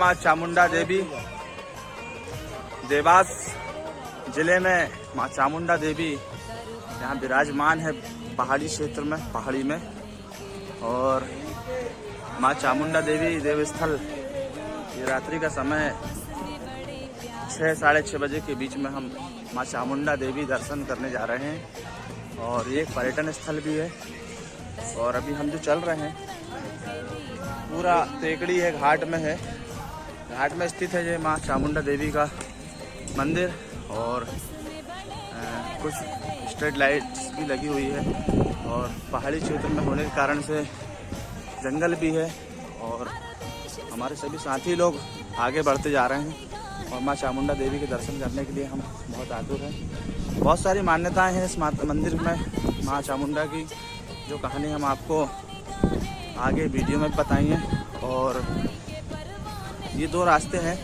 माँ चामुंडा देवी देवास जिले में माँ चामुंडा देवी यहाँ विराजमान है पहाड़ी क्षेत्र में, पहाड़ी में। और माँ चामुंडा देवी देवस्थल ये रात्रि का समय 6 साढ़े 6 बजे के बीच में हम माँ चामुंडा देवी दर्शन करने जा रहे हैं। और ये एक पर्यटन स्थल भी है। और अभी हम जो चल रहे हैं पूरा टेकड़ी है, घाट में है, घाट में स्थित है ये माँ चामुंडा देवी का मंदिर। और कुछ स्ट्रीट लाइट्स भी लगी हुई है और पहाड़ी क्षेत्र में होने के कारण से जंगल भी है। और हमारे सभी साथी लोग आगे बढ़ते जा रहे हैं और माँ चामुंडा देवी के दर्शन करने के लिए हम बहुत आतुर हैं। बहुत सारी मान्यताएं हैं इस मंदिर में माँ चामुंडा की, जो कहानी हम आपको आगे वीडियो में बताई हैं। और ये 2 रास्ते हैं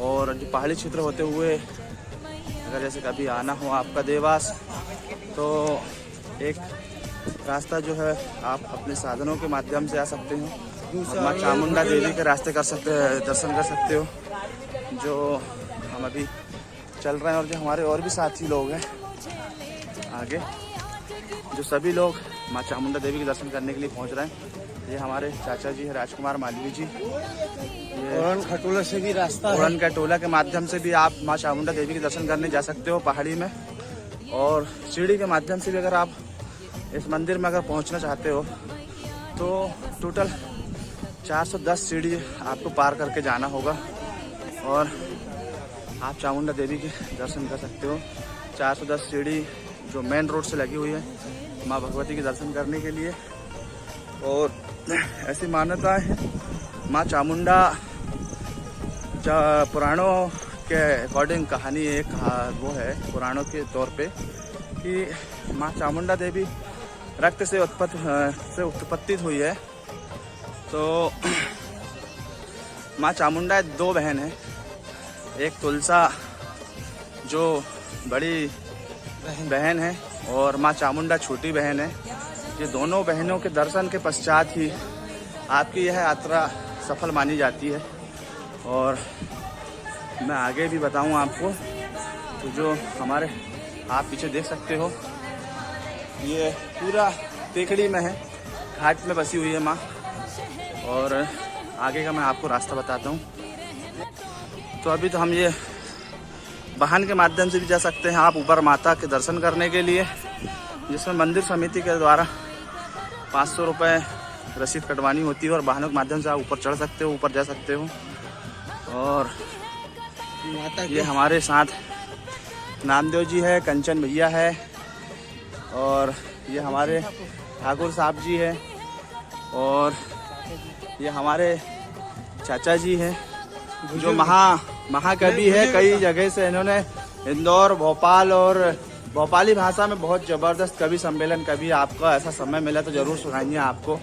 और जो पहाड़ी क्षेत्र होते हुए अगर जैसे कभी आना हो आपका देवास, तो एक रास्ता जो है आप अपने साधनों के माध्यम से आ सकते हो। माँ चामुंडा देवी के रास्ते कर सकते दर्शन कर सकते हो, जो हम अभी चल रहे हैं। और जो हमारे और भी साथी लोग हैं आगे, जो सभी लोग माँ चामुंडा देवी के दर्शन करने के लिए पहुंच रहे हैं। ये हमारे चाचा जी है राजकुमार मालवी जी। उड़न खटोला से भी रास्ता है, उड़न खटोला के माध्यम से भी आप माँ चामुंडा देवी के दर्शन करने जा सकते हो पहाड़ी में। और सीढ़ी के माध्यम से भी अगर आप इस मंदिर में अगर पहुंचना चाहते हो तो टोटल 410 सीढ़ी आपको पार करके जाना होगा और आप चामुंडा देवी के दर्शन कर सकते हो। 410 सीढ़ी जो मेन रोड से लगी हुई है माँ भगवती के दर्शन करने के लिए। और ऐसी मान्यता है माँ चामुंडा पुराणों के अकॉर्डिंग कहानी एक वो है पुराणों के तौर पे कि माँ चामुंडा देवी रक्त से उत्पत्ति हुई है। तो माँ चामुंडा 2 बहन है, एक तुलसा जो बड़ी बहन है और माँ चामुंडा छोटी बहन है। ये दोनों बहनों के दर्शन के पश्चात ही आपकी यह यात्रा सफल मानी जाती है। और मैं आगे भी बताऊं आपको, तो जो हमारे आप पीछे देख सकते हो ये पूरा टेकड़ी में है, घाट में बसी हुई है माँ। और आगे का मैं आपको रास्ता बताता हूँ। तो अभी तो हम ये वाहन के माध्यम से भी जा सकते हैं आप ऊपर माता के दर्शन करने के लिए, जिसमें मंदिर समिति के द्वारा 500 रुपये रसीद कटवानी होती है और वाहनों के माध्यम से आप ऊपर चढ़ सकते हो, ऊपर जा सकते हो। और ये हमारे साथ नामदेव जी है, कंचन भैया है और ये हमारे ठाकुर साहब जी है और ये हमारे चाचा जी हैं जो महाकवि है। कई जगह से इन्होंने इंदौर, भोपाल और भोपाली भाषा में बहुत ज़बरदस्त कवि सम्मेलन, कभी आपका ऐसा समय मिला तो ज़रूर सुनाइए आपको।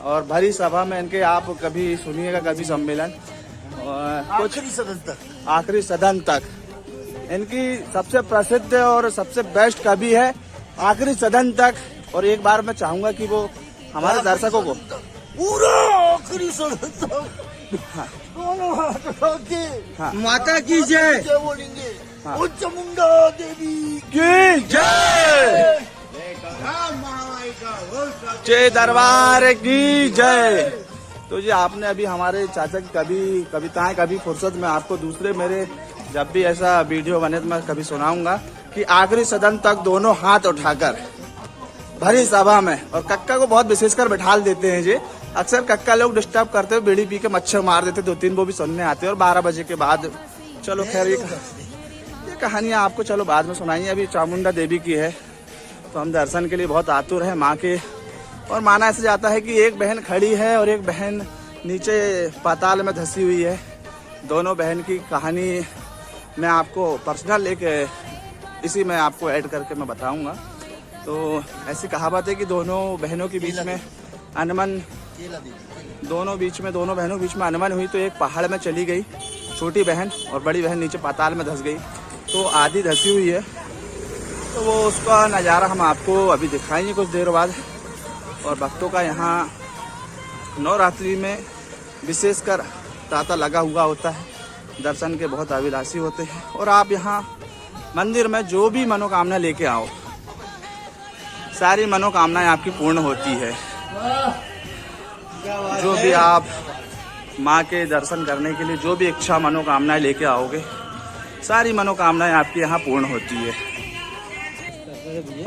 और भरी सभा में इनके आप कभी सुनिएगा कवि सम्मेलन, आखिरी सदन तक इनकी सबसे प्रसिद्ध और सबसे बेस्ट कवि है आखिरी सदन तक। और एक बार मैं चाहूंगा कि वो हमारे दर्शकों को पूरा आखिरी सदन तक माता की जय बोलेंगे। चामुंडा देवी की जय, जय दरबार की जय। तो जी आपने अभी हमारे चाचा की कविताएं कभी फुर्सत में आपको दूसरे मेरे जब भी ऐसा वीडियो बने तो मैं कभी सुनाऊंगा कि आखिरी सदन तक दोनों हाथ उठाकर भरी सभा में। और कक्का को बहुत विशेषकर बैठा देते हैं जी। अक्सर कक्का लोग डिस्टर्ब करते हुए बीड़ी पी के मच्छर मार देते, 2-3 वो भी सुनने आते हैं और 12 बजे के बाद। चलो खैर ये कहानियाँ आपको चलो बाद में सुनाइए। अभी चामुंडा देवी की है तो हम दर्शन के लिए बहुत आतुर हैं माँ के। और माना ऐसे जाता है कि एक बहन खड़ी है और एक बहन नीचे पाताल में धंसी हुई है। दोनों बहन की कहानी मैं आपको पर्सनल इसी में आपको ऐड करके मैं बताऊंगा। तो ऐसी कहावत है कि दोनों बहनों के बीच में अनबन, दोनों बहनों के बीच में अनबन हुई तो एक पहाड़ में चली गई छोटी बहन और बड़ी बहन नीचे पाताल में धंस गई। तो आधी धंसी हुई है, तो वो उसका नज़ारा हम आपको अभी दिखाएंगे कुछ देर बाद। और भक्तों का यहाँ नवरात्रि में विशेषकर तांता लगा हुआ होता है, दर्शन के बहुत अभिलाषी होते हैं। और आप यहाँ मंदिर में जो भी मनोकामना लेके आओ, सारी मनोकामनाएं आपकी पूर्ण होती है। जो भी आप माँ के दर्शन करने के लिए जो भी इच्छा मनोकामनाएं लेके आओगे, सारी मनोकामनाएं आपकी यहाँ पूर्ण होती है।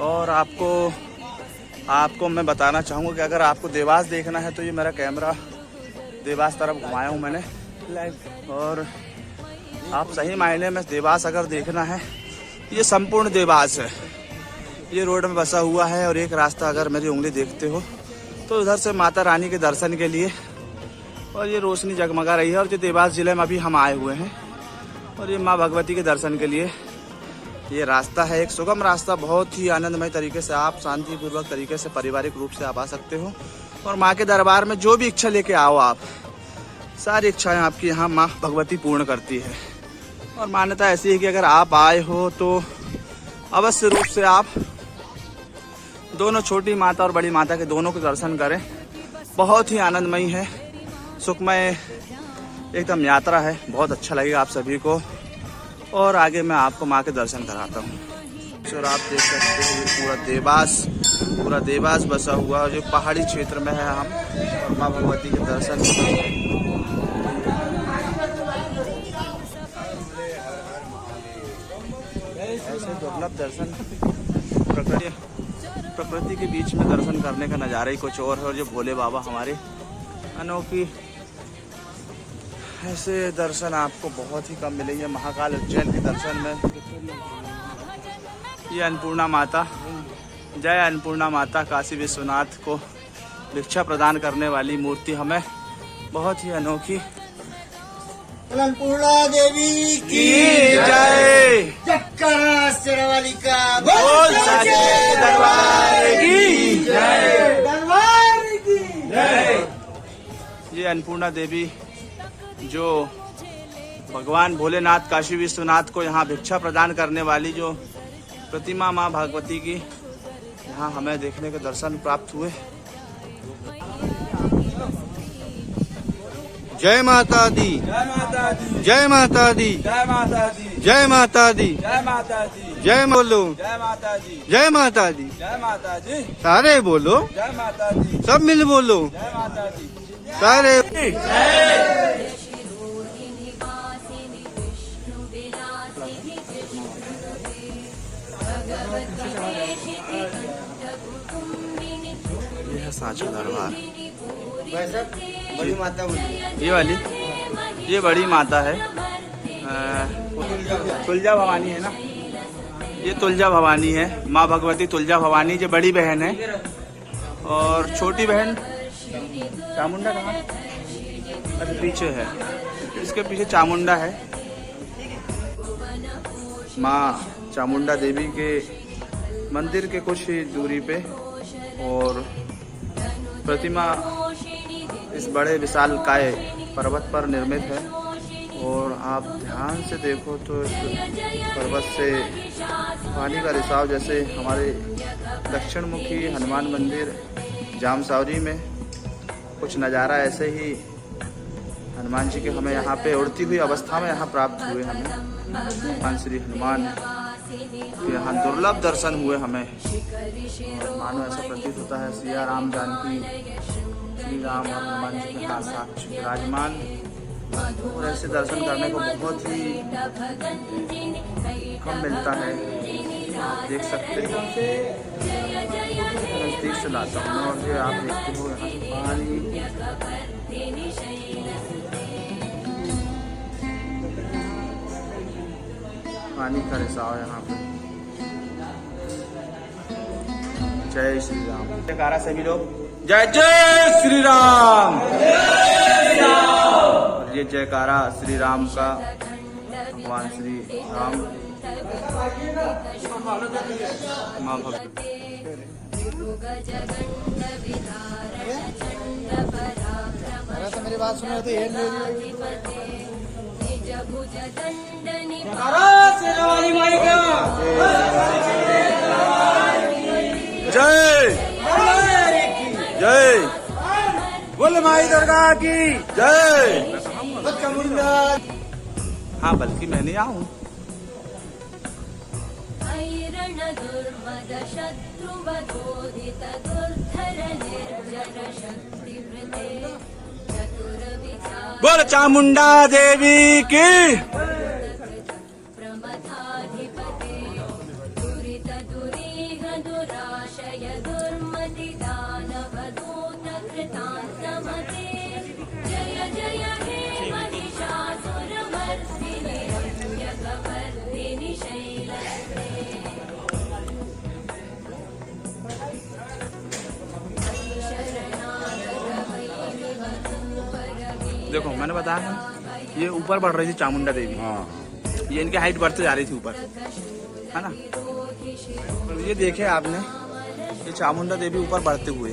और आपको मैं बताना चाहूँगा कि अगर आपको देवास देखना है तो ये मेरा कैमरा देवास तरफ घुमाया हूँ मैंने, और आप सही मायने में देवास अगर देखना है, ये संपूर्ण देवास है। ये रोड में बसा हुआ है और एक रास्ता अगर मेरी उंगली देखते हो तो उधर से माता रानी के दर्शन के लिए, और ये रोशनी जगमगा रही है। और जो देवास जिले में अभी हम आए हुए हैं, और ये माँ भगवती के दर्शन के लिए ये रास्ता है, एक सुगम रास्ता, बहुत ही आनंदमय तरीके से आप शांतिपूर्वक तरीके से पारिवारिक रूप से आप आ सकते हो। और माँ के दरबार में जो भी इच्छा लेके आओ आप, सारी इच्छाएं आपकी यहाँ माँ भगवती पूर्ण करती है। और मान्यता ऐसी है कि अगर आप आए हो तो अवश्य रूप से आप दोनों छोटी माता और बड़ी माता के दोनों के दर्शन करें। बहुत ही आनंदमयी है, सुखमय एकदम यात्रा है, बहुत अच्छा लगेगा आप सभी को। और आगे मैं आपको माँ के दर्शन कराता हूँ। और आप देख सकते हैं ये पूरा देवास बसा हुआ है, जो पहाड़ी क्षेत्र में है हम, और माँ भगवती के दर्शन ऐसे दुर्लभ दर्शन, प्रकृति के बीच में दर्शन करने का नज़ारा ही कुछ और है। और जो भोले बाबा हमारे अनोखी, ऐसे दर्शन आपको बहुत ही कम मिलेंगे महाकाल उज्जैन के दर्शन में। ये अन्नपूर्णा माता, जय अन्नपूर्णा माता, काशी विश्वनाथ को भिक्षा प्रदान करने वाली मूर्ति हमें बहुत ही अनोखी। अन्नपूर्णा देवी की जय, जयकारा शेरावाली का बोल सच्चे दरबार की जय, दरबार की जय। ये अन्नपूर्णा देवी जो भगवान भोलेनाथ काशी विश्वनाथ को यहाँ भिक्षा प्रदान करने वाली जो प्रतिमा माँ भगवती की यहाँ हमें देखने के दर्शन प्राप्त हुए। जय माता दी, जय माता दी, जय माता दी, जय माता दी, जय माता दी, जय माता दी, जय बोलो, जय माता दी, जय माता दी, जय माता दी, सारे बोलो, जय माता दी, सब मिल बोलो, जय माता दी, सारे। ये है सांचो दरबार। बड़ी माता बोली, ये वाली ये बड़ी माता है, तुलजा भवानी है ना, ये तुलजा भवानी है, माँ भगवती तुलजा भवानी जो बड़ी बहन है। और छोटी बहन चामुंडा कहाँ? अच्छा पीछे है, इसके पीछे चामुंडा है। माँ चामुंडा देवी के मंदिर के कुछ ही दूरी पे, और प्रतिमा इस बड़े विशालकाय पर्वत पर निर्मित है। और आप ध्यान से देखो तो इस पर्वत से पानी का रिसाव, जैसे हमारे दक्षिण मुखी हनुमान मंदिर जामसावरी में कुछ नज़ारा ऐसे ही हनुमान जी के हमें यहाँ पे उड़ती हुई अवस्था में यहाँ प्राप्त हुए। हमें भगवान श्री हनुमान के यहाँ दुर्लभ दर्शन हुए हमें। और मानो ऐसा प्रतीत होता है सिया राम जानकी, श्री राम और हनुमान जी के साथ विराजमान। और ऐसे दर्शन करने को बहुत ही कम मिलता है, आप देख सकते हो। नज़दीक से लाता हूँ और ये आप देखते हो यहाँ से पानी का रिसाव यहाँ पे। जय श्री राम, जयकारा सभी लोग, जय जय श्री राम। और ये जयकारा श्री राम का, भगवान श्री राम माँ भगवती। तो मेरी बात सुनो तो ये जय जय, बोल माई दुर्गा की जय। हाँ बल्कि मैं नहीं आऊँ। ऐरण दुर्मद शत्रुवधोदित दुर्धर निर्जर शक्तिवृते चतुर्विचार बोल चामुंडा देवी की। प्रमथाधिपते दुरित दुरीह दुराशय दुर्मति दानव दूत कृतान्तमते जय जय हे महिषासुरमर्दिनि रम्यकवर्दिनि शैलस्ते देखो मैंने बताया ना, ये ऊपर बढ़ रही थी चामुंडा देवी। ये इनकी हाइट बढ़ते जा रही थी ऊपर, है ना। तो ये देखे आपने, ये चामुंडा देवी ऊपर बढ़ते हुए,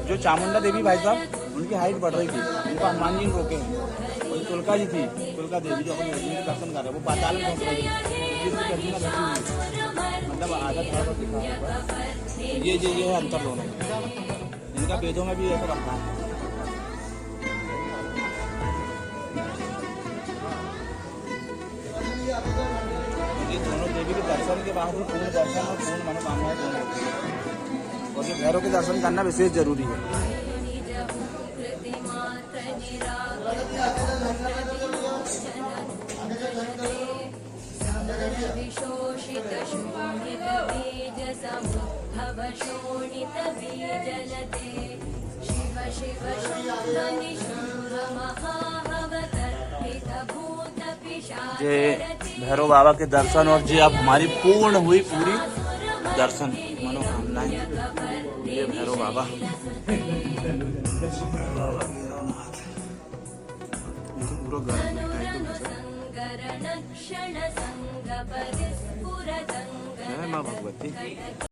जो चामुंडा देवी भाई साहब उनकी हाइट बढ़ रही थी, उनको हनुमान जी ने रोके हैं। और तुलका जी थी, तुलका देवी जो अपने के दर्शन कर रहे हैं, वो पाताल में पहुंच रही थी, मतलब आधा थोड़ा सा दिखा है। ये है अंतर दोनों में, इनका वेदों में भी ऐसा रखा है। ये दोनों देवी के दर्शन के बाद ही पूर्ण दर्शन और पूर्ण मनोकामनाएं दोनों होती है। और ये भैरव के दर्शन करना विशेष जरूरी है। विशोषित शोणित बीज समुद्भव शोणित बीजलते शिव शिव शुद्ध निशुम्भ महाभवतर्पित भूत पिशाच ये भैरव बाबा के दर्शन और जी अब हमारी पूर्ण हुई पूरी दर्शन मनोकामनाएं। ये भैरव बाबा पूरा गर्म है। जय माँ भगवती।